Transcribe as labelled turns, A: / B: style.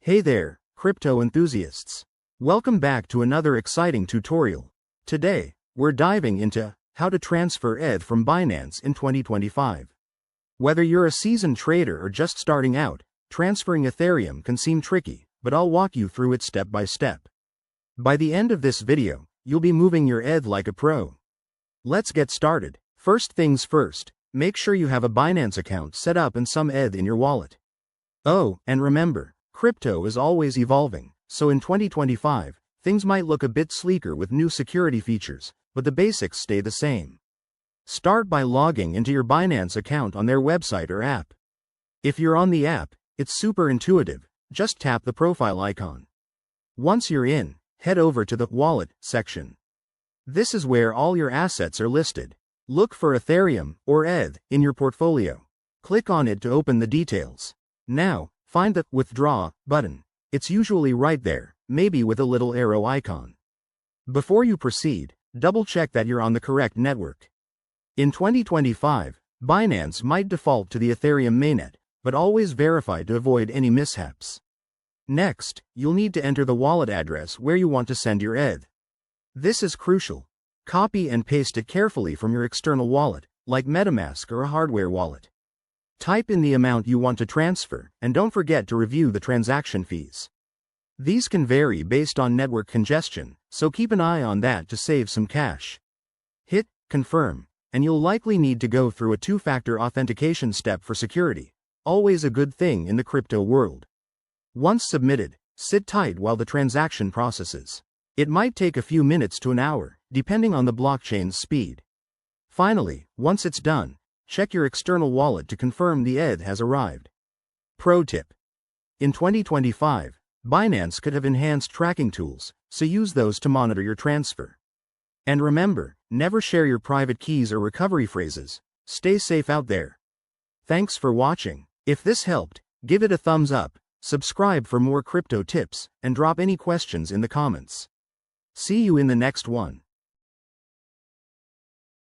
A: Hey there, crypto enthusiasts. Welcome back to another exciting tutorial. Today, we're diving into how to transfer ETH from Binance in 2025. Whether you're a seasoned trader or just starting out, transferring Ethereum can seem tricky, but I'll walk you through it step by step. By the end of this video, you'll be moving your ETH like a pro. Let's get started. First things first, make sure you have a Binance account set up and some ETH in your wallet. Oh, and remember, crypto is always evolving, so in 2025, things might look a bit sleeker with new security features, but the basics stay the same. Start by logging into your Binance account on their website or app. If you're on the app, it's super intuitive, just tap the profile icon. Once you're in, head over to the Wallet section. This is where all your assets are listed. Look for Ethereum or ETH in your portfolio. Click on it to open the details. Now, find the Withdraw button. It's usually right there, maybe with a little arrow icon. Before you proceed, double-check that you're on the correct network. In 2025, Binance might default to the Ethereum mainnet, but always verify to avoid any mishaps. Next, you'll need to enter the wallet address where you want to send your ETH. This is crucial. Copy and paste it carefully from your external wallet, like MetaMask or a hardware wallet. Type in the amount you want to transfer, and don't forget to review the transaction fees. These can vary based on network congestion, so keep an eye on that to save some cash. Hit Confirm, and you'll likely need to go through a two-factor authentication step for security, always a good thing in the crypto world. Once submitted, sit tight while the transaction processes. It might take a few minutes to an hour, depending on the blockchain's speed. Finally, once it's done, check your external wallet to confirm the ETH has arrived. Pro tip. In 2025, Binance could have enhanced tracking tools, so use those to monitor your transfer. And remember, never share your private keys or recovery phrases. Stay safe out there. Thanks for watching. If this helped, give it a thumbs up, subscribe for more crypto tips, and drop any questions in the comments. See you in the next one.